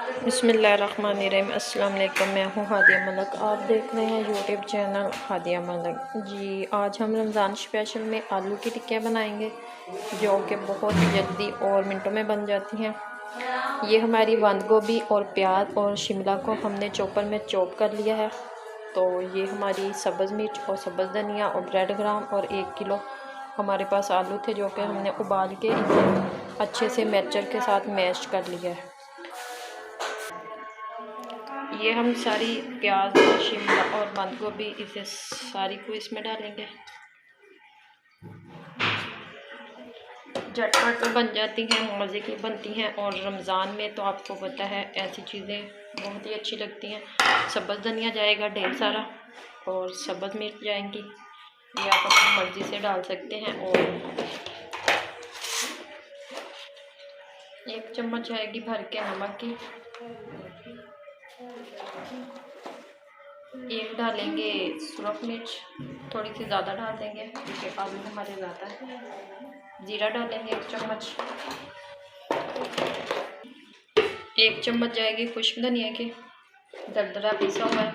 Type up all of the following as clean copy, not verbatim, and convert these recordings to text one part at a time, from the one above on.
बिस्मिल्लाहिर्रहमानिर्रहीम। अस्सलाम वालेकुम। मैं हूँ हादिया मलिक, आप देख रहे हैं यूट्यूब चैनल हादिया मलिक जी। आज हम रमज़ान स्पेशल में आलू की टिक्कियाँ बनाएंगे जो कि बहुत जल्दी और मिनटों में बन जाती हैं। ये हमारी बंद गोभी और प्याज और शिमला को हमने चॉपर में चॉप कर लिया है। तो ये हमारी सब्ज़ मिर्च और सब्ज़ धनिया और ब्रेड ग्राम और 1 किलो हमारे पास आलू थे जो कि हमने उबाल के इसे अच्छे से मैचर के साथ मैश कर लिया है। ये हम सारी प्याज और शिमला और बंद गोभी इसे सारी को इसमें डालेंगे। झटपट तो बन जाती हैं, मज़े की बनती हैं और रमज़ान में तो आपको पता है ऐसी चीज़ें बहुत ही अच्छी लगती हैं। सब्ज़ धनिया जाएगा ढेर सारा और सब्ज़ मिर्च जाएंगी, ये आप अपनी मर्ज़ी से डाल सकते हैं। और 1 चम्मच जाएगी भर के नमक की। 1 डालेंगे सुरख मिर्च, थोड़ी सी ज़्यादा डाल देंगे क्योंकि आलू हमारे ज़्यादा है। जीरा डालेंगे 1 चम्मच। 1 चम्मच जाएगी खुश्क धनिया की, दरदरा पिसा हुआ है।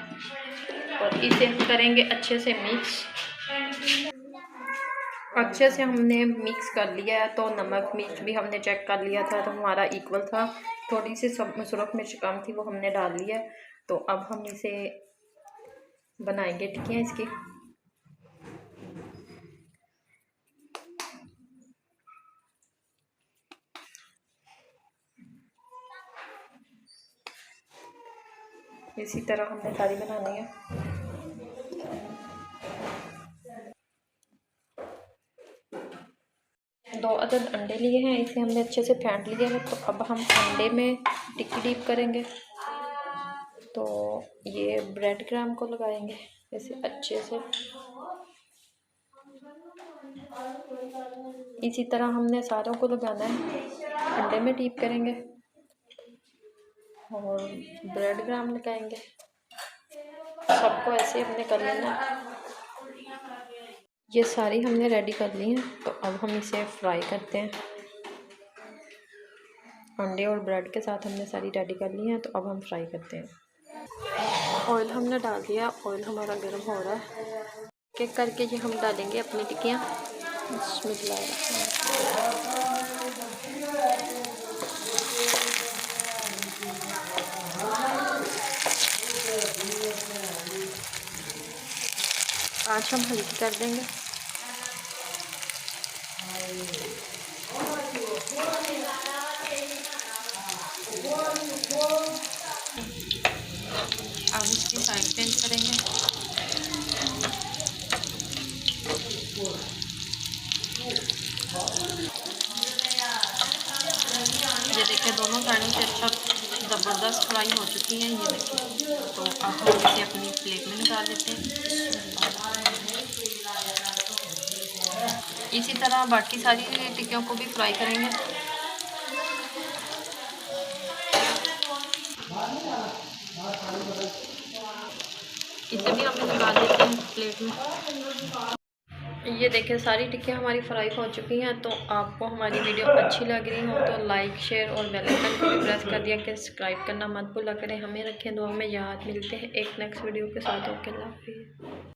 और इसे हम करेंगे अच्छे से मिक्स। अच्छे से हमने मिक्स कर लिया है। तो नमक मिर्च भी हमने चेक कर लिया था तो हमारा इक्वल था। थोड़ी सी सुरख मिर्च कम थी, वो हमने डाल लिया। तो अब हम इसे बनाएंगे टिक्कियाँ इसकी। इसी तरह हमने सारी बनानी है। दो अदद अंडे लिए हैं, इसे हमने अच्छे से फेंट लिया है। तो अब हम अंडे में टिक्की डीप करेंगे। तो ये ब्रेड क्रम्ब को लगाएंगे ऐसे अच्छे से। इसी तरह हमने सारों को लगाना है। अंडे में डीप करेंगे और ब्रेड क्रम्ब लगाएंगे। सबको ऐसे हमने कर लेना है। ये सारी हमने रेडी कर ली हैं। तो अब हम इसे फ्राई करते हैं। अंडे और ब्रेड के साथ हमने सारी रेडी कर ली हैं। तो अब हम फ्राई करते हैं। ऑयल हमने डाल दिया, ऑयल हमारा गर्म हो रहा है। एक करके ये हम डालेंगे अपनी टिक्कियाँ। आज हम हल्की कर देंगे। अब इसकी साइड चेंज करेंगे। ये देखिए दोनों साइडों से अच्छा ज़बरदस्त फ्राई हो चुकी हैं। ये देखिए। तो अब हम इसे अपनी प्लेट में निकाल लेते हैं। इसी तरह बाकी सारी टिक्कियों को भी फ्राई करेंगे। इसे भी हम निकाल देते हैं प्लेट में। ये देखिए सारी टिक्कियाँ हमारी फ्राई हो चुकी हैं। तो आपको हमारी वीडियो अच्छी लग रही हो तो लाइक शेयर और बेल आइकन को भी प्रेस कर दिया कि सब्सक्राइब करना मत भूला करें। हमें रखें दुआ में याद। मिलते हैं एक नेक्स्ट वीडियो के साथ। ओके, अल्लाह हाफिज़।